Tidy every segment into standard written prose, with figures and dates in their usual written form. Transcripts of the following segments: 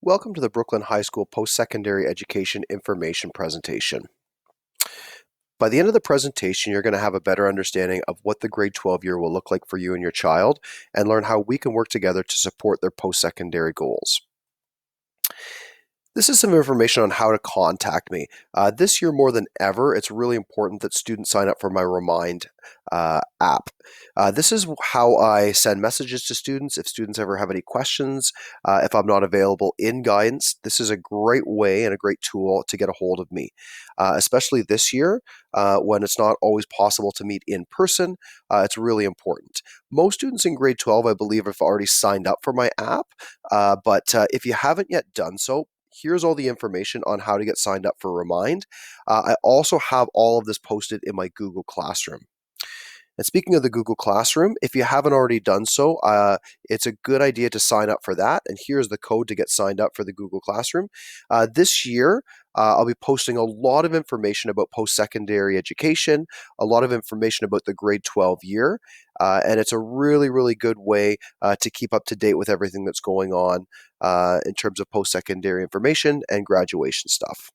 Welcome to the Brooklyn High School Post-Secondary Education Information Presentation. By the end of the presentation, you're going to have a better understanding of what the grade 12 year will look like for you and your child, and learn how we can work together to support their post-secondary goals. This is some information on how to contact me. This year more than ever, it's really important that students sign up for my Remind app. This is how I send messages to students. If students ever have any questions, if I'm not available in guidance, this is a great way and a great tool to get a hold of me, especially this year when it's not always possible to meet in person. It's really important. Most students in grade 12, I believe, have already signed up for my app, but if you haven't yet done so, here's all the information on how to get signed up for Remind. I also have all of this posted in my Google Classroom. And speaking of the Google Classroom, if you haven't already done so, it's a good idea to sign up for that. And here's the code to get signed up for the Google Classroom. This year, I'll be posting a lot of information about post-secondary education, a lot of information about the grade 12 year, and it's a really, really good way to keep up to date with everything that's going on in terms of post-secondary information and graduation stuff.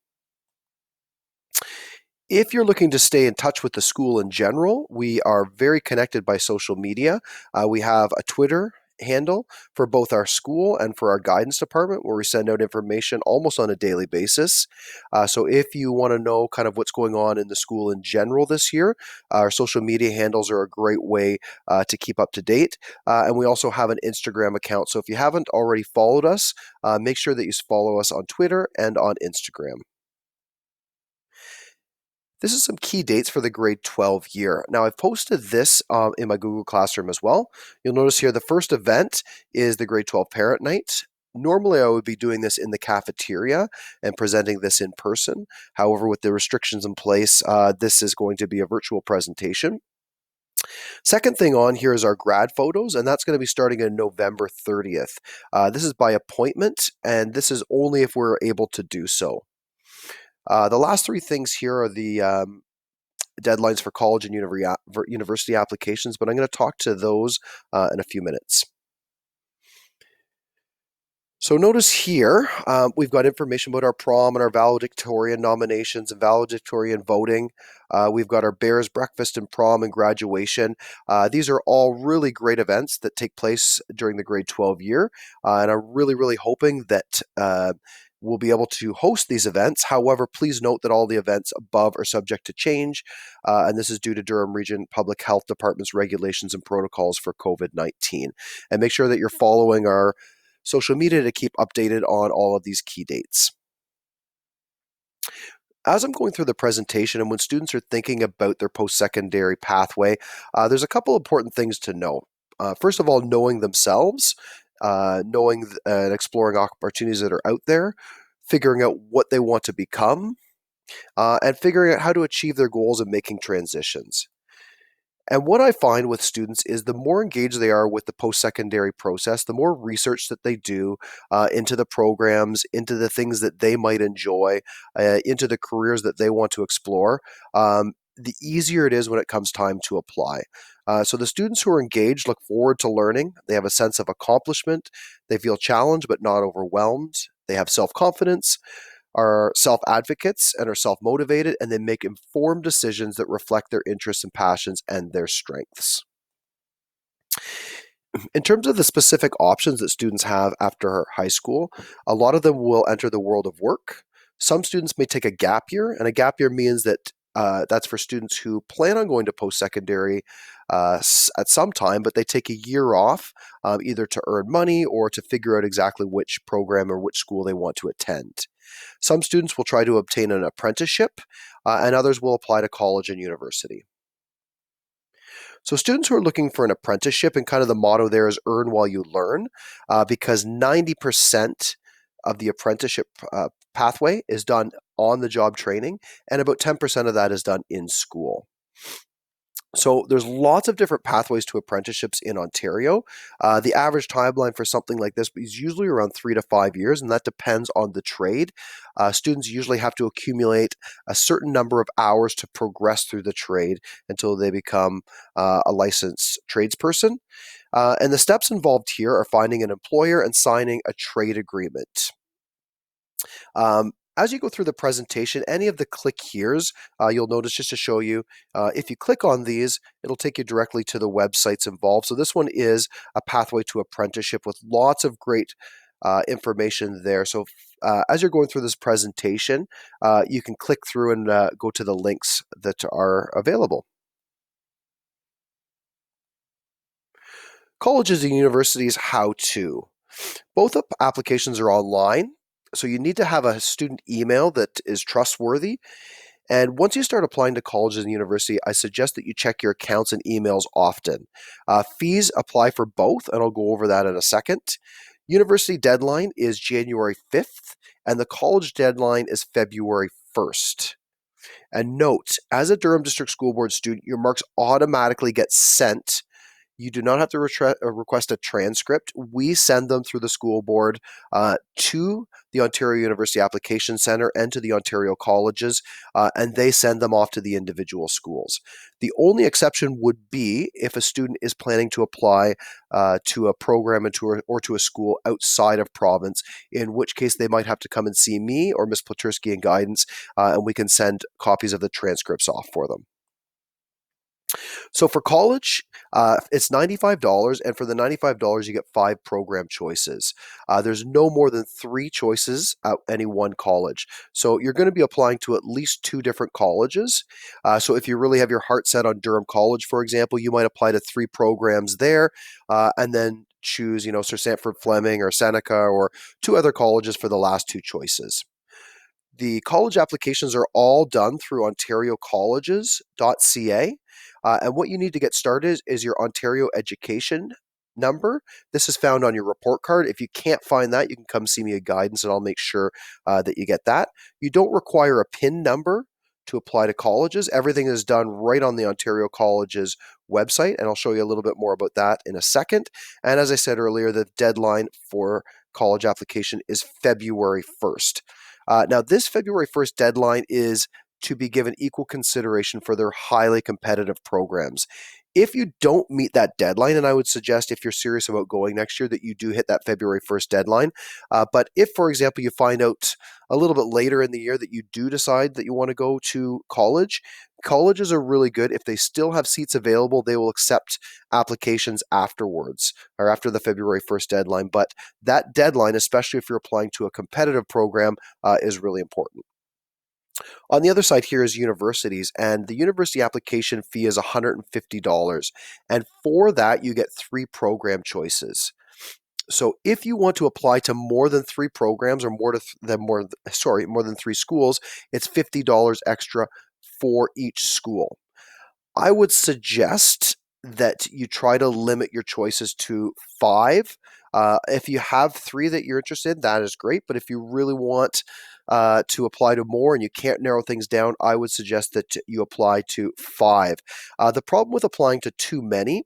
If you're looking to stay in touch with the school in general, we are very connected by social media. We have a Twitter handle for both our school and for our guidance department where we send out information almost on a daily basis. So if you want to know kind of what's going on in the school in general this year, our social media handles are a great way to keep up to date. And we also have an Instagram account. So if you haven't already followed us, make sure that you follow us on Twitter and on Instagram. This is some key dates for the grade 12 year. Now, I've posted this in my Google Classroom as well. You'll notice here the first event is the grade 12 parent night. Normally, I would be doing this in the cafeteria and presenting this in person. However, with the restrictions in place, this is going to be a virtual presentation. Second thing on here is our grad photos, and that's going to be starting on November 30th. This is by appointment, and this is only if we're able to do so. The last three things here are the deadlines for college and university applications, but I'm going to talk to those in a few minutes. So notice here, we've got information about our prom and our valedictorian nominations and valedictorian voting. We've got our Bears breakfast and prom and graduation. These are all really great events that take place during the grade 12 year. And I'm really, really hoping that we'll be able to host these events. However, please note that all the events above are subject to change. And this is due to Durham Region Public Health Department's regulations and protocols for COVID-19. And make sure that you're following our social media to keep updated on all of these key dates. As I'm going through the presentation and when students are thinking about their post-secondary pathway, there's a couple important things to know. First of all, knowing themselves, knowing and exploring opportunities that are out there, figuring out what they want to become, and figuring out how to achieve their goals and making transitions. And what I find with students is the more engaged they are with the post-secondary process, the more research that they do into the programs, into the things that they might enjoy, into the careers that they want to explore, the easier it is when it comes time to apply. So the students who are engaged look forward to learning. They have a sense of accomplishment. They feel challenged but not overwhelmed. They have self-confidence, are self-advocates and are self-motivated, and they make informed decisions that reflect their interests and passions and their strengths. In terms of the specific options that students have after high school, a lot of them will enter the world of work. Some students may take a gap year, and a gap year means that that's for students who plan on going to post-secondary at some time, but they take a year off either to earn money or to figure out exactly which program or which school they want to attend. Some students will try to obtain an apprenticeship, and others will apply to college and university. So students who are looking for an apprenticeship, and kind of the motto there is earn while you learn, because 90% of the apprenticeship pathway is done on the job training, and about 10% of that is done in school. So there's lots of different pathways to apprenticeships in Ontario. The average timeline for something like this is usually around 3 to 5 years, and that depends on the trade. Students usually have to accumulate a certain number of hours to progress through the trade until they become a licensed tradesperson. And the steps involved here are finding an employer and signing a trade agreement. As you go through the presentation, any of the click here's, you'll notice just to show you, if you click on these, it'll take you directly to the websites involved. So this one is a pathway to apprenticeship with lots of great information there. So as you're going through this presentation, you can click through and go to the links that are available. Colleges and universities, how to. Both applications are online, so you need to have a student email that is trustworthy. And once you start applying to colleges and university, I suggest that you check your accounts and emails often. Fees apply for both, and I'll go over that in a second. University deadline is January 5th, and the college deadline is February 1st. And note, as a Durham District School Board student, your marks automatically get sent. You do not have to request a transcript. We send them through the school board to the Ontario University Application Centre and to the Ontario colleges, and they send them off to the individual schools. The only exception would be if a student is planning to apply to a program or to a school outside of province, in which case they might have to come and see me or Ms. Platursky in guidance, and we can send copies of the transcripts off for them. So for college, it's $95, and for the $95, you get 5 program choices. There's no more than 3 choices at any one college. So you're going to be applying to at least 2 different colleges. So if you really have your heart set on Durham College, for example, you might apply to 3 programs there, and then choose, Sir Sandford Fleming or Seneca or 2 other colleges for the last 2 choices. The college applications are all done through ontariocolleges.ca. And what you need to get started is your Ontario education number. This is found on your report card. If you can't find that, you can come see me at guidance and I'll make sure that you get that. You don't require a PIN number to apply to colleges. Everything is done right on the Ontario Colleges website, and I'll show you a little bit more about that in a second. And as I said earlier, the deadline for college application is February 1st. Now, this February 1st deadline is to be given equal consideration for their highly competitive programs. If you don't meet that deadline, and I would suggest if you're serious about going next year that you do hit that February 1st deadline. But if, for example, you find out a little bit later in the year that you do decide that you want to go to college, colleges are really good. If they still have seats available, they will accept applications afterwards or after the February 1st deadline. But that deadline, especially if you're applying to a competitive program, is really important. On the other side here is universities, and the university application fee is $150. And for that, you get 3 program choices. So if you want to apply to more than 3 programs or more than 3 schools, it's $50 extra for each school. I would suggest that you try to limit your choices to 5. If you have 3 that you're interested in, that is great. But if you really want to apply to more and you can't narrow things down, I would suggest that you apply to 5. The problem with applying to too many,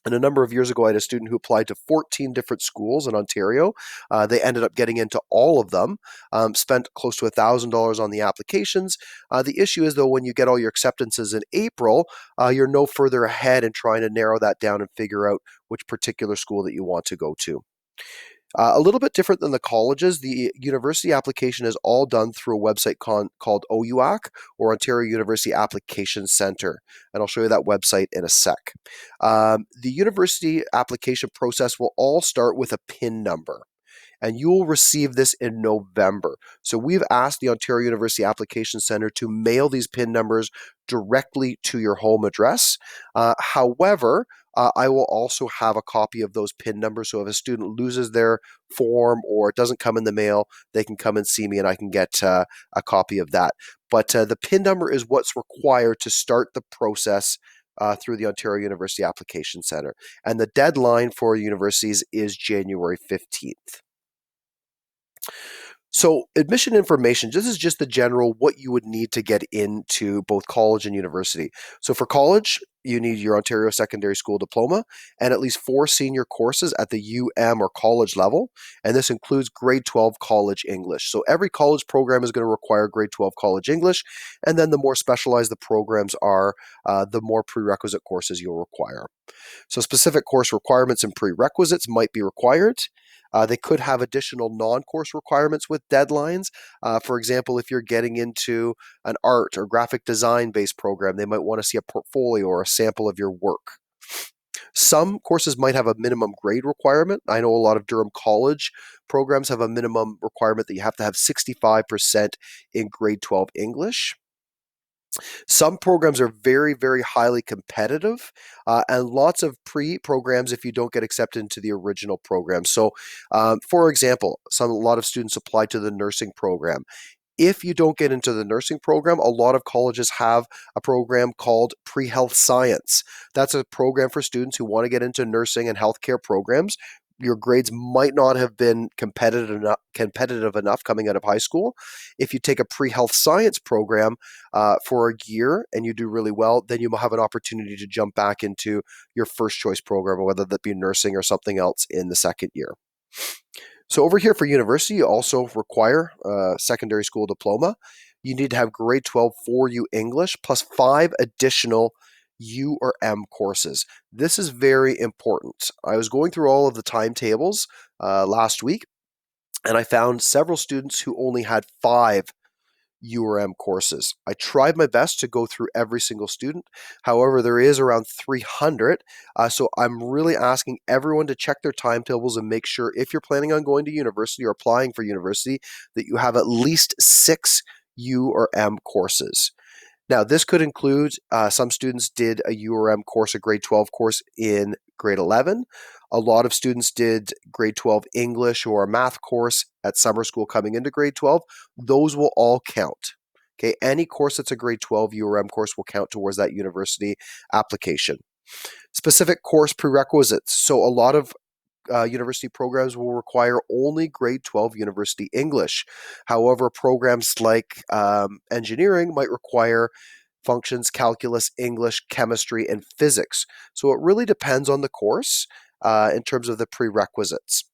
and a number of years ago, I had a student who applied to 14 different schools in Ontario. They ended up getting into all of them, spent close to $1,000 on the applications. The issue is, though, when you get all your acceptances in April, you're no further ahead in trying to narrow that down and figure out which particular school that you want to go to. A little bit different than the colleges, the university application is all done through a website called OUAC, or Ontario University Application Centre, and I'll show you that website in a sec. The university application process will all start with a PIN number, and you'll receive this in November. So we've asked the Ontario University Application Centre to mail these PIN numbers directly to your home address. However, I will also have a copy of those PIN numbers. So if a student loses their form or it doesn't come in the mail, they can come and see me and I can get a copy of that. But the PIN number is what's required to start the process through the Ontario University Application Centre. And the deadline for universities is January 15th. So admission information, this is just the general what you would need to get into both college and university. So for college, you need your Ontario Secondary School Diploma and at least 4 senior courses at the UM or college level. And this includes grade 12 college English. So every college program is going to require grade 12 college English. And then the more specialized the programs are, the more prerequisite courses you'll require. So specific course requirements and prerequisites might be required. They could have additional non-course requirements with deadlines. For example, if you're getting into an art or graphic design based program, they might want to see a portfolio or a sample of your work. Some courses might have a minimum grade requirement. I know a lot of Durham College programs have a minimum requirement that you have to have 65% in grade 12 English. Some programs are very, very highly competitive, and lots of pre-programs if you don't get accepted into the original program. So, for example, a lot of students apply to the nursing program. If you don't get into the nursing program, a lot of colleges have a program called pre-health science. That's a program for students who want to get into nursing and healthcare programs. Your grades might not have been competitive enough coming out of high school. If you take a pre-health science program for a year and you do really well, then you will have an opportunity to jump back into your first choice program, whether that be nursing or something else in the second year. So over here for university, you also require a secondary school diploma. You need to have grade 12 4U English plus 5 additional U or M courses. This is very important. I was going through all of the timetables last week, and I found several students who only had 5 URM courses. I tried my best to go through every single student. However, there is around 300. So I'm really asking everyone to check their timetables and make sure if you're planning on going to university or applying for university that you have at least 6 U or M courses. Now, this could include some students did a URM course, a grade 12 course in grade 11. A lot of students did grade 12 English or a math course at summer school coming into grade 12. Those will all count. Okay, any course that's a grade 12 URM course will count towards that university application. Specific course prerequisites. So a lot of university programs will require only grade 12 university English. However, programs like engineering might require functions, calculus, English, chemistry, and physics. So it really depends on the course in terms of the prerequisites.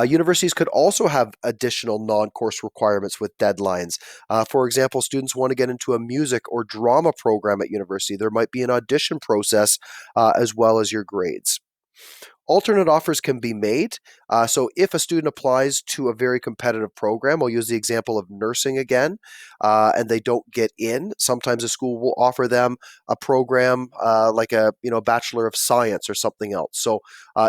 Universities could also have additional non-course requirements with deadlines. For example, students want to get into a music or drama program at university. There might be an audition process as well as your grades. Alternate offers can be made. So if a student applies to a very competitive program, I'll use the example of nursing again, and they don't get in, sometimes a school will offer them a program like a Bachelor of Science or something else. So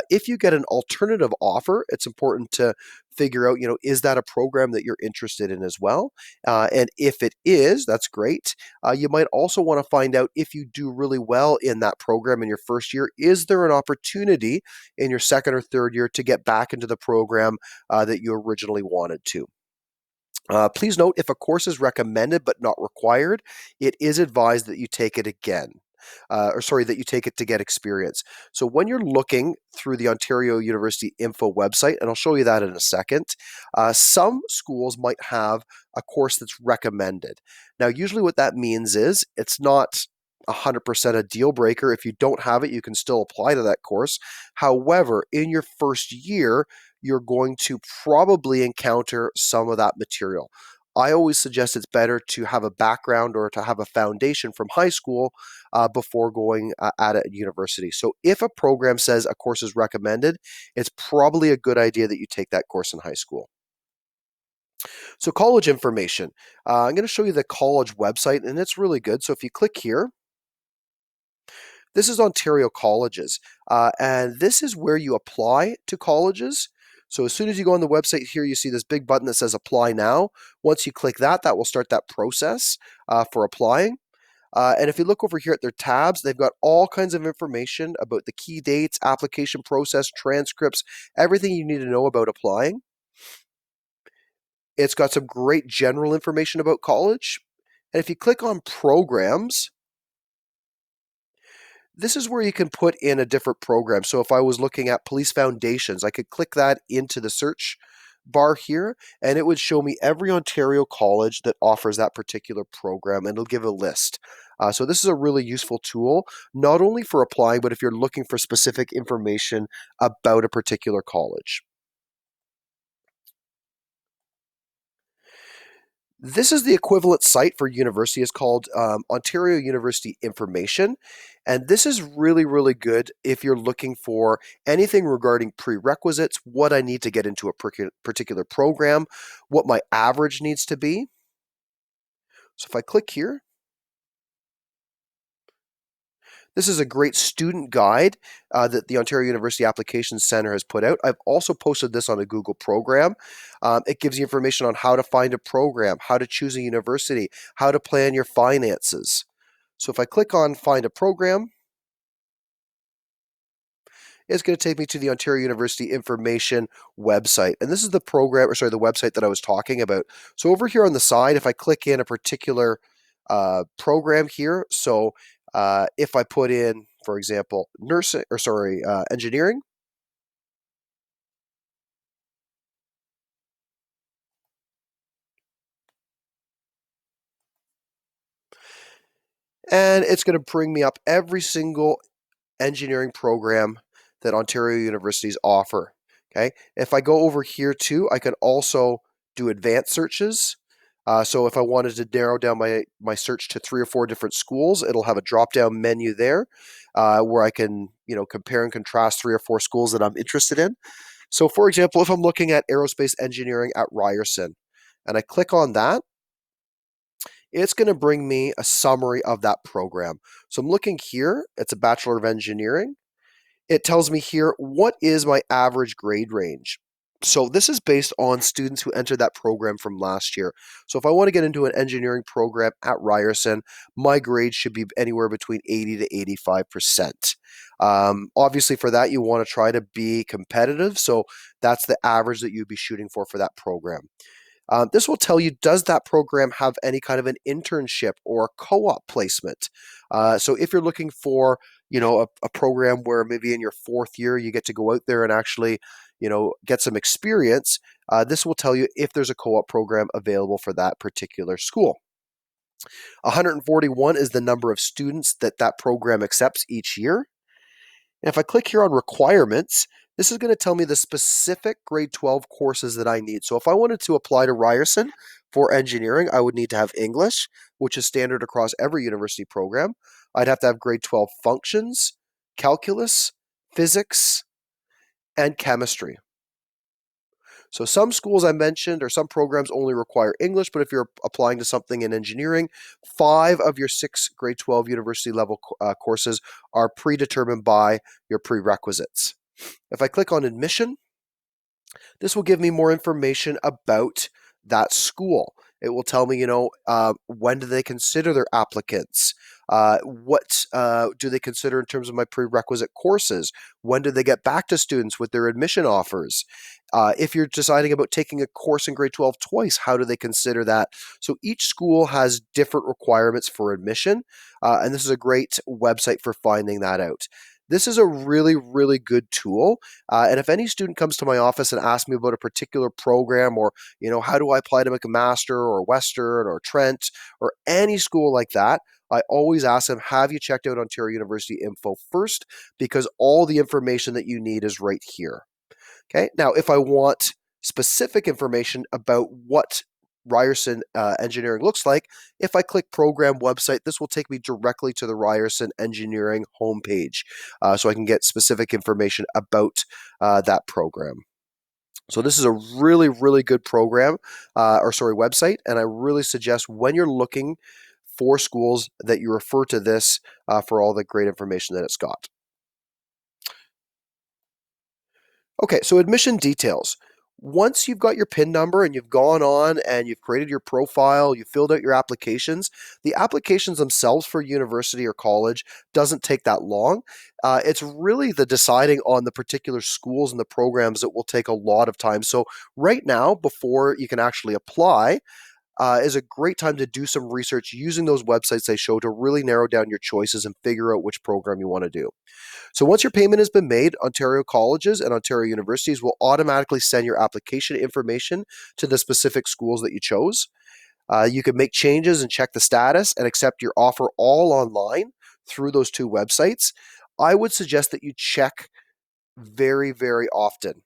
if you get an alternative offer, it's important to figure out, is that a program that you're interested in as well? And if it is, that's great. You might also want to find out if you do really well in that program in your first year, is there an opportunity in your second or third year to get back into the program that you originally wanted to? Please note, if a course is recommended but not required, it is advised that you take it again. That you take it to get experience. So when you're looking through the Ontario University Info website, and I'll show you that in a second, some schools might have a course that's recommended. Now, usually what that means is it's not 100% a deal breaker. If you don't have it, you can still apply to that course. However, in your first year, you're going to probably encounter some of that material. I always suggest it's better to have a background or to have a foundation from high school before going at it at university. So if a program says a course is recommended, it's probably a good idea that you take that course in high school. So college information. I'm going to show you the college website, and it's really good. So if you click here, this is Ontario colleges, and this is where you apply to colleges. So as soon as you go on the website here, you see this big button that says apply now. Once you click that, that will start that process for applying. And if you look over here at their tabs, they've got all kinds of information about the key dates, application process, transcripts, everything you need to know about applying. It's got some great general information about college. And if you click on programs, this is where you can put in a different program. So if I was looking at police foundations, I could click that into the search bar here, and it would show me every Ontario college that offers that particular program, and it'll give a list. So this is a really useful tool, not only for applying, but if you're looking for specific information about a particular college. This is the equivalent site for university. It's called Ontario University Information. And this is really, really good if you're looking for anything regarding prerequisites, what I need to get into a particular program, what my average needs to be. So if I click here, this is a great student guide that the Ontario University Applications Centre has put out. I've also posted this on a Google program. It gives you information on how to find a program, how to choose a university, how to plan your finances. So if I click on Find a Program, it's going to take me to the Ontario University Information website. And this is the program, or sorry, the website that I was talking about. So over here on the side, if I click in a particular program here, so if I put in, for example, nursing, or sorry, engineering, and it's going to bring me up every single engineering program that Ontario universities offer. Okay, if I go over here too, I can also do advanced searches. So if I wanted to narrow down my search to 3 or 4 different schools, it'll have a drop down menu there where I can compare and contrast 3 or 4 schools that I'm interested in. So for example, if I'm looking at aerospace engineering at Ryerson and I click on that, it's going to bring me a summary of that program. So I'm looking here, it's a Bachelor of Engineering. It tells me here, what is my average grade range? So this is based on students who entered that program from last year. So if I want to get into an engineering program at Ryerson, my grade should be anywhere between 80 to 85%. Obviously for that, you want to try to be competitive. So that's the average that you'd be shooting for that program. This will tell you, does that program have any kind of an internship or co-op placement? So if you're looking for, a program where maybe in your 4th year you get to go out there and actually, get some experience, this will tell you if there's a co-op program available for that particular school. 141 is the number of students that program accepts each year. And if I click here on requirements, this is going to tell me the specific grade 12 courses that I need. So if I wanted to apply to Ryerson for engineering, I would need to have English, which is standard across every university program. I'd have to have grade 12 functions, calculus, physics, and chemistry. So some schools I mentioned or some programs only require English, but if you're applying to something in engineering, 5 of your 6 grade 12 university level courses are predetermined by your prerequisites. If I click on admission, this will give me more information about that school. It will tell me, when do they consider their applicants? What do they consider in terms of my prerequisite courses? When do they get back to students with their admission offers? If you're deciding about taking a course in grade 12 twice, how do they consider that? So each school has different requirements for admission, and this is a great website for finding that out. This is a really, really good tool. And if any student comes to my office and asks me about a particular program or, how do I apply to McMaster or Western or Trent or any school like that, I always ask them, have you checked out Ontario University info first? Because all the information that you need is right here. Okay. Now, if I want specific information about what Ryerson Engineering looks like, if I click Program Website, this will take me directly to the Ryerson Engineering homepage, so I can get specific information about that program. So this is a really, really good program, website, and I really suggest when you're looking for schools that you refer to this for all the great information that it's got. Okay, so admission details. Once you've got your PIN number and you've gone on and you've created your profile, you've filled out your applications, the applications themselves for university or college doesn't take that long. It's really the deciding on the particular schools and the programs that will take a lot of time. So right now, before you can actually apply, is a great time to do some research using those websites they show to really narrow down your choices and figure out which program you want to do. So once your payment has been made, Ontario colleges and Ontario universities will automatically send your application information to the specific schools that you chose. You can make changes and check the status and accept your offer all online through those 2 websites. I would suggest that you check very, very often.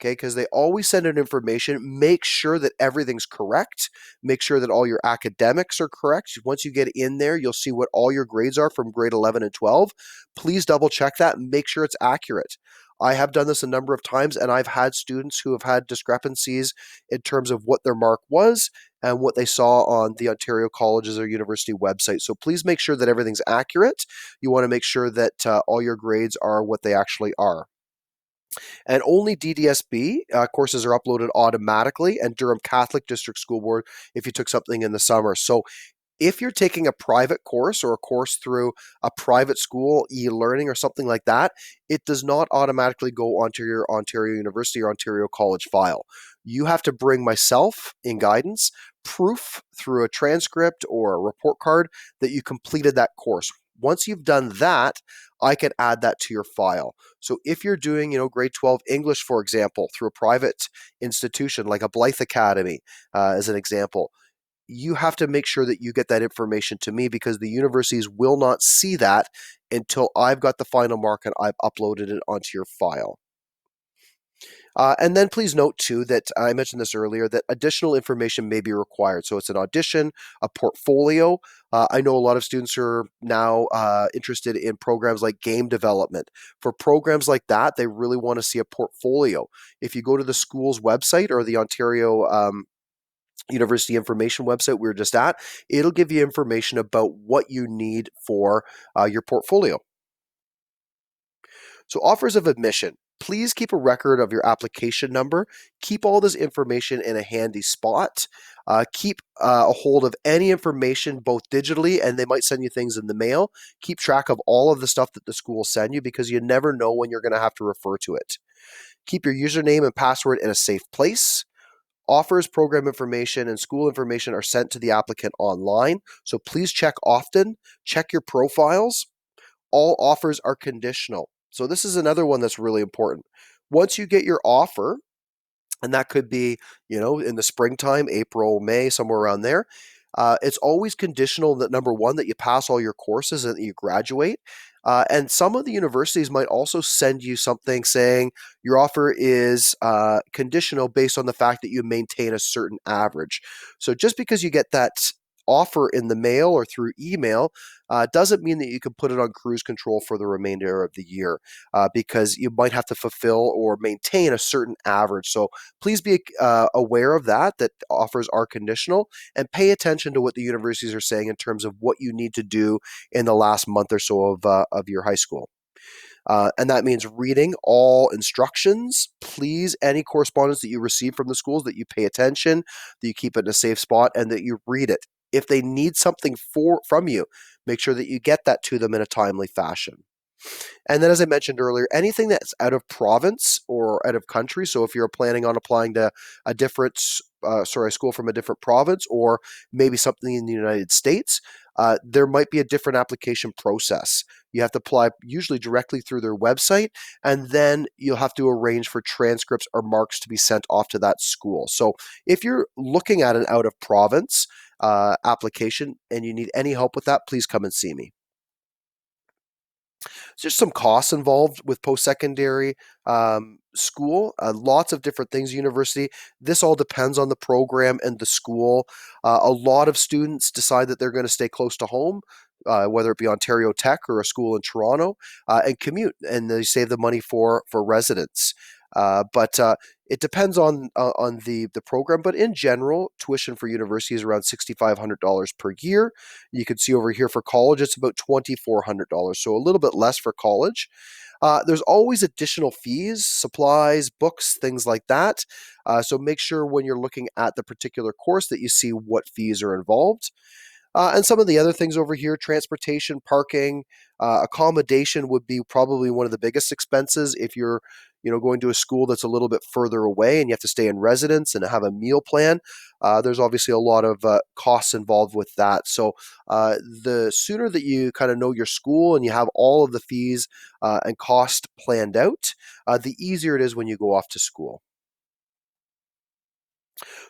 Okay, because they always send out information. Make sure that everything's correct. Make sure that all your academics are correct. Once you get in there, you'll see what all your grades are from grade 11 and 12. Please double check that and make sure it's accurate. I have done this a number of times, and I've had students who have had discrepancies in terms of what their mark was and what they saw on the Ontario colleges or university website. So please make sure that everything's accurate. You want to make sure that all your grades are what they actually are. And only DDSB courses are uploaded automatically, and Durham Catholic District School Board if you took something in the summer. So if you're taking a private course or a course through a private school, e-learning or something like that, it does not automatically go onto your Ontario University or Ontario College file. You have to bring myself in guidance proof through a transcript or a report card that you completed that course. Once you've done that, I can add that to your file. So if you're doing, grade 12 English, for example, through a private institution like a Blythe Academy, as an example, you have to make sure that you get that information to me because the universities will not see that until I've got the final mark and I've uploaded it onto your file. And then please note too that I mentioned this earlier that additional information may be required. So it's an audition, a portfolio. I know a lot of students are now interested in programs like game development. For programs like that, they really want to see a portfolio. If you go to the school's website or the Ontario University information website we were just at, it'll give you information about what you need for your portfolio. So offers of admission. Please keep a record of your application number. Keep all this information in a handy spot. Keep a hold of any information both digitally, and they might send you things in the mail. Keep track of all of the stuff that the school send you because you never know when you're going to have to refer to it. Keep your username and password in a safe place. Offers, program information, and school information are sent to the applicant online, so please check often. Check your profiles. All offers are conditional. So this is another one that's really important. Once you get your offer, and that could be, in the springtime, April, May, somewhere around there, it's always conditional that number one, that you pass all your courses and that you graduate. And some of the universities might also send you something saying your offer is conditional based on the fact that you maintain a certain average. So just because you get that offer in the mail or through email doesn't mean that you can put it on cruise control for the remainder of the year because you might have to fulfill or maintain a certain average. So please be aware of that offers are conditional, and pay attention to what the universities are saying in terms of what you need to do in the last month or so of your high school. And that means reading all instructions. Please, any correspondence that you receive from the schools, that you pay attention, that you keep it in a safe spot, and that you read it. If they need something from you, make sure that you get that to them in a timely fashion. And then, as I mentioned earlier, anything that's out of province or out of country. So if you're planning on applying to a school from a different province, or maybe something in the United States, there might be a different application process. You have to apply usually directly through their website, and then you'll have to arrange for transcripts or marks to be sent off to that school. So if you're looking at an out of province application and you need any help with that, please come and see me. There's some costs involved with post-secondary school, lots of different things, university. This all depends on the program and the school. A lot of students decide that they're going to stay close to home, whether it be Ontario Tech or a school in Toronto, and commute, and they save the money for residents. But it depends on the program. But in general, tuition for university is around $6,500 per year. You can see over here for college, it's about $2,400, so a little bit less for college. There's always additional fees, supplies, books, things like that. So make sure when you're looking at the particular course that you see what fees are involved. And some of the other things over here, transportation, parking, accommodation would be probably one of the biggest expenses if you're going to a school that's a little bit further away and you have to stay in residence and have a meal plan. There's obviously a lot of costs involved with that. So the sooner that you kind of know your school and you have all of the fees and cost planned out, the easier it is when you go off to school.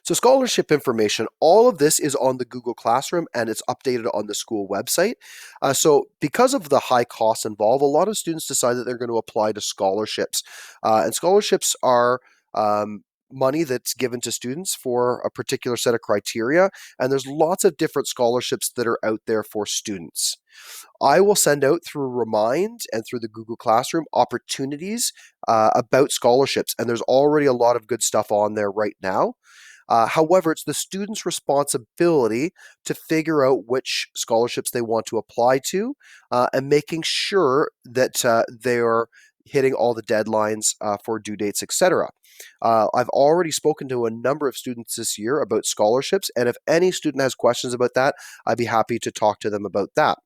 So scholarship information, all of this is on the Google Classroom and it's updated on the school website. So because of the high costs involved, a lot of students decide that they're going to apply to scholarships. And scholarships are money that's given to students for a particular set of criteria, and there's lots of different scholarships that are out there for students. I will send out through Remind and through the Google Classroom opportunities about scholarships, and there's already a lot of good stuff on there right now. However, it's the student's responsibility to figure out which scholarships they want to apply to, and making sure that they're hitting all the deadlines for due dates, etc. I've already spoken to a number of students this year about scholarships, and if any student has questions about that, I'd be happy to talk to them about that.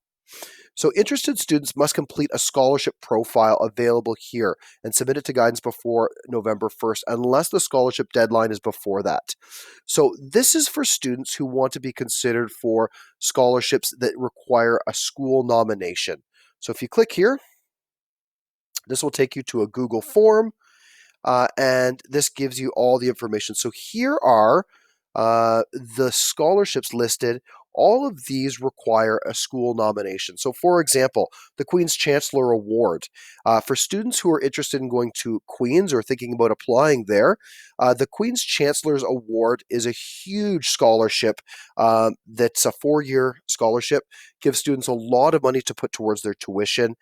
So interested students must complete a scholarship profile available here and submit it to guidance before November 1st, unless the scholarship deadline is before that. So this is for students who want to be considered for scholarships that require a school nomination. So if you click here, this will take you to a Google form, and this gives you all the information. So here are the scholarships listed. All of these require a school nomination. So for example, the Queen's Chancellor Award. For students who are interested in going to Queen's or thinking about applying there, the Queen's Chancellor's Award is a huge scholarship that's a 4-year scholarship, gives students a lot of money to put towards their tuition.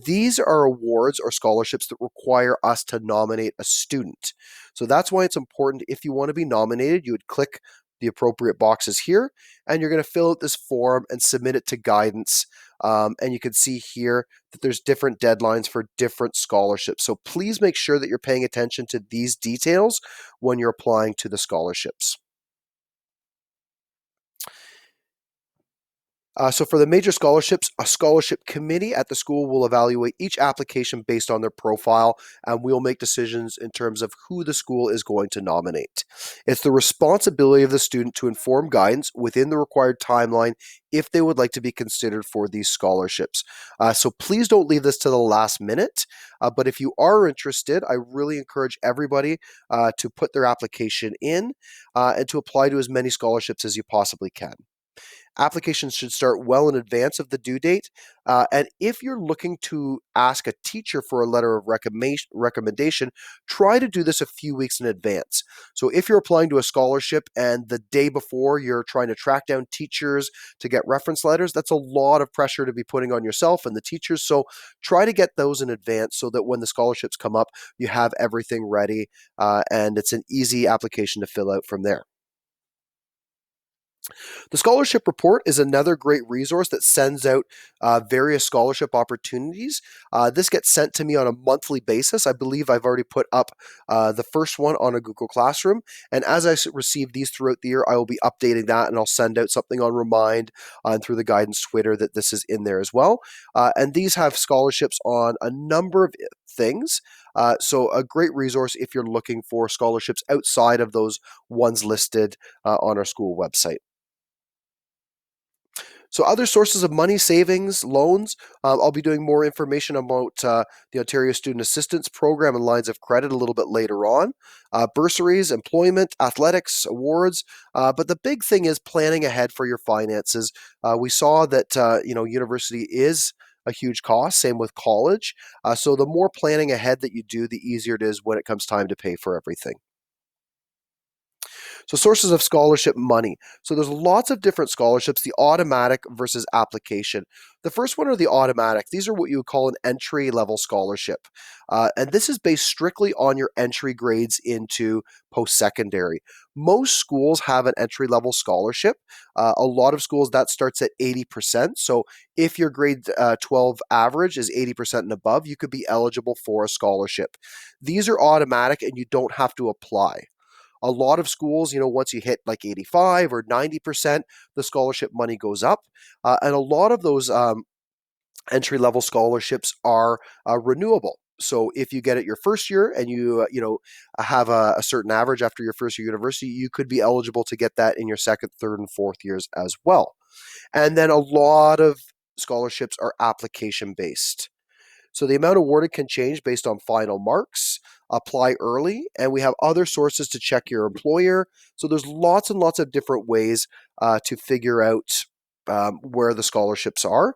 These are awards or scholarships that require us to nominate a student. So that's why it's important. If you want to be nominated, you would click the appropriate boxes here, and you're going to fill out this form and submit it to guidance. And you can see here that there's different deadlines for different scholarships. So please make sure that you're paying attention to these details when you're applying to the scholarships. So for the major scholarships, a scholarship committee at the school will evaluate each application based on their profile, and we'll make decisions in terms of who the school is going to nominate. It's the responsibility of the student to inform guidance within the required timeline if they would like to be considered for these scholarships. So please don't leave this to the last minute, but if you are interested, I really encourage everybody to put their application in and to apply to as many scholarships as you possibly can. Applications should start well in advance of the due date. And if you're looking to ask a teacher for a letter of recommendation, try to do this a few weeks in advance. So if you're applying to a scholarship and the day before you're trying to track down teachers to get reference letters, that's a lot of pressure to be putting on yourself and the teachers. So try to get those in advance so that when the scholarships come up, you have everything ready, and it's an easy application to fill out from there. The scholarship report is another great resource that sends out various scholarship opportunities. This gets sent to me on a monthly basis. I believe I've already put up the first one on a Google Classroom. And as I receive these throughout the year, I will be updating that, and I'll send out something on Remind and through the guidance Twitter that this is in there as well. And these have scholarships on a number of things. So a great resource if you're looking for scholarships outside of those ones listed on our school website. So other sources of money, savings, loans, I'll be doing more information about the Ontario Student Assistance Program and lines of credit a little bit later on. Bursaries, employment, athletics, awards. But the big thing is planning ahead for your finances. We saw that university is a huge cost, same with college. So the more planning ahead that you do, the easier it is when it comes time to pay for everything. So sources of scholarship money. So there's lots of different scholarships, the automatic versus application. The first one are the automatic. These are what you would call an entry level scholarship. And this is based strictly on your entry grades into post-secondary. Most schools have an entry level scholarship. A lot of schools that starts at 80%. So if your grade 12 average is 80% and above, you could be eligible for a scholarship. These are automatic and you don't have to apply. A lot of schools, once you hit like 85 or 90%, the scholarship money goes up. And a lot of those entry level scholarships are renewable. So if you get it your first year and you have a certain average after your first year university, you could be eligible to get that in your second, third, and fourth years as well. And then a lot of scholarships are application based. So the amount awarded can change based on final marks, apply early, and we have other sources to check your employer. So there's lots and lots of different ways to figure out where the scholarships are.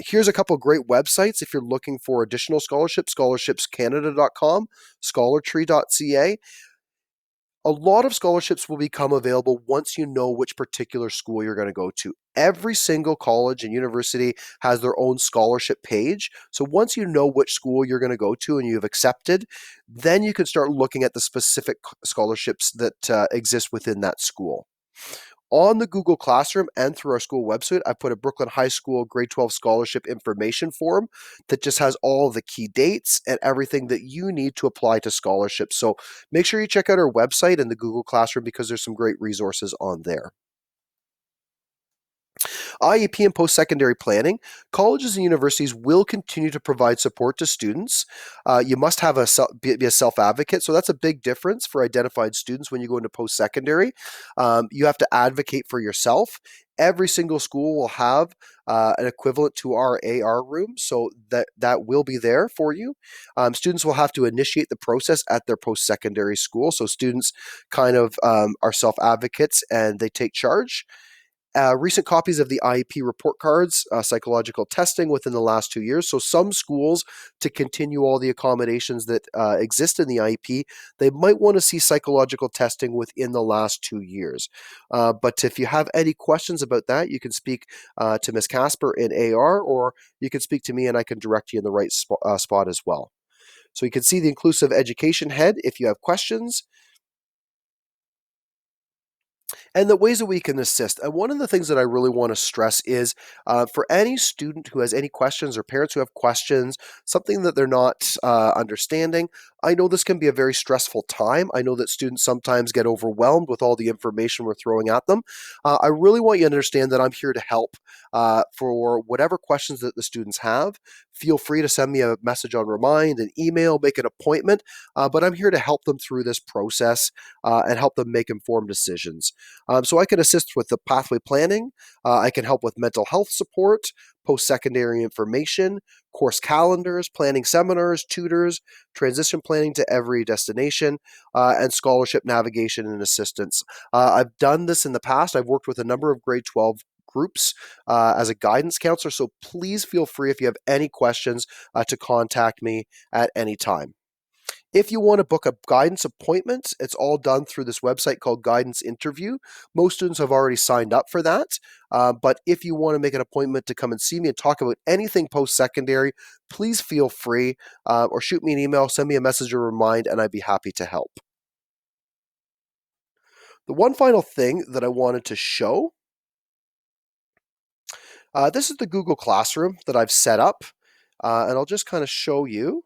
Here's a couple great websites if you're looking for additional scholarships: scholarshipscanada.com, scholartree.ca. A lot of scholarships will become available once you know which particular school you're going to go to. Every single college and university has their own scholarship page. So once you know which school you're going to go to and you've accepted, then you can start looking at the specific scholarships that exist within that school. On the Google Classroom and through our school website, I put a Brooklyn High School grade 12 scholarship information form that just has all of the key dates and everything that you need to apply to scholarships. So make sure you check out our website and the Google Classroom because there's some great resources on there. IEP and post-secondary planning, colleges and universities will continue to provide support to students. You must have be a self-advocate, so that's a big difference for identified students when you go into post-secondary. You have to advocate for yourself. Every single school will have an equivalent to our AR room, so that will be there for you. Students will have to initiate the process at their post-secondary school, so students kind of are self-advocates and they take charge. Recent copies of the IEP report cards, psychological testing within the last 2 years. So some schools, to continue all the accommodations that exist in the IEP, they might want to see psychological testing within the last 2 years. But if you have any questions about that, you can speak to Ms. Casper in AR, or you can speak to me and I can direct you in the right spot as well. So you can see the inclusive education head if you have questions, and the ways that we can assist. And one of the things that I really want to stress is for any student who has any questions or parents who have questions, something that they're not understanding, I know this can be a very stressful time. I know that students sometimes get overwhelmed with all the information we're throwing at them. I really want you to understand that I'm here to help for whatever questions that the students have. Feel free to send me a message on Remind, an email, make an appointment, but I'm here to help them through this process and help them make informed decisions. So I can assist with the pathway planning. I can help with mental health support, post-secondary information, course calendars, planning seminars, tutors, transition planning to every destination, and scholarship navigation and assistance. I've done this in the past. I've worked with a number of grade 12 groups as a guidance counselor, so please feel free if you have any questions to contact me at any time. If you want to book a guidance appointment, it's all done through this website called Guidance Interview. Most students have already signed up for that. But if you want to make an appointment to come and see me and talk about anything post-secondary, please feel free or shoot me an email, send me a message or remind, and I'd be happy to help. The one final thing that I wanted to show, this is the Google Classroom that I've set up, and I'll just kind of show you.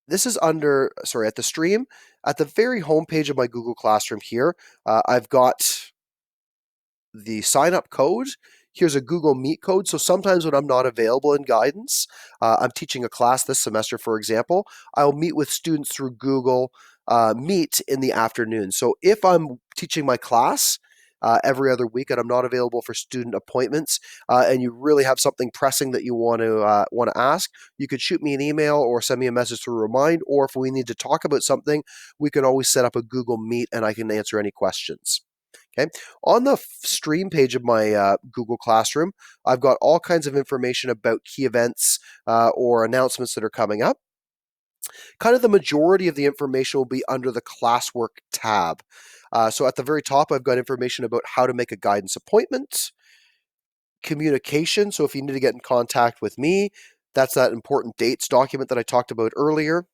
This is at the stream. At the very home page of my Google Classroom here, I've got the sign up code. Here's a Google Meet code. So sometimes when I'm not available in guidance, I'm teaching a class this semester, for example, I'll meet with students through Google Meet in the afternoon. So if I'm teaching my class every other week and I'm not available for student appointments, and you really have something pressing that you want to ask, you could shoot me an email or send me a message through Remind. Or if we need to talk about something, we can always set up a Google Meet and I can answer any questions. Okay. On the stream page of my Google Classroom, I've got all kinds of information about key events or announcements that are coming up. Kind of the majority of the information will be under the classwork tab. So at the very top, I've got information about how to make a guidance appointment, communication. So if you need to get in contact with me, that's that important dates document that I talked about earlier.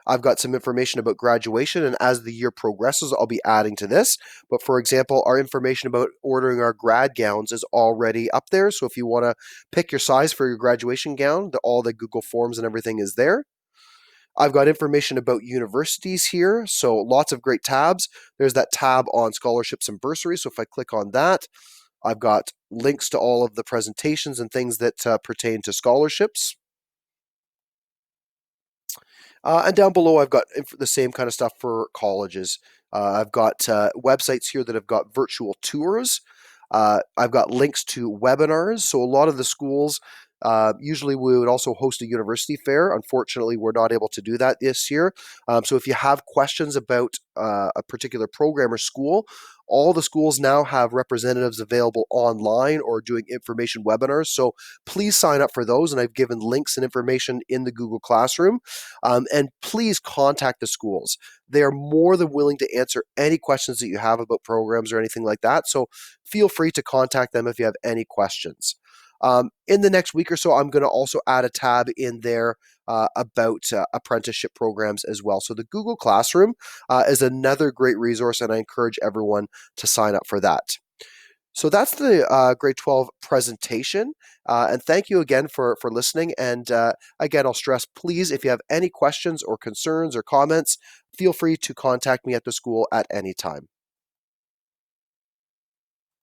I've got some information about graduation, and as the year progresses, I'll be adding to this. But for example, our information about ordering our grad gowns is already up there. So if you want to pick your size for your graduation gown, all the Google Forms and everything is there. I've got information about universities here, so lots of great tabs. There's that tab on scholarships and bursaries, so if I click on that, I've got links to all of the presentations and things that pertain to scholarships. And down below, I've got the same kind of stuff for colleges. I've got websites here that have got virtual tours. I've got links to webinars, so a lot of the schools Usually we would also host a university fair. Unfortunately, we're not able to do that this year. So if you have questions about a particular program or school, all the schools now have representatives available online or doing information webinars. So please sign up for those. And I've given links and information in the Google Classroom. And please contact the schools. They are more than willing to answer any questions that you have about programs or anything like that. So feel free to contact them if you have any questions. In the next week or so, I'm going to also add a tab in there about apprenticeship programs as well. So the Google Classroom is another great resource, and I encourage everyone to sign up for that. So that's the grade 12 presentation. And thank you again for listening. And again, I'll stress, please, if you have any questions or concerns or comments, feel free to contact me at the school at any time.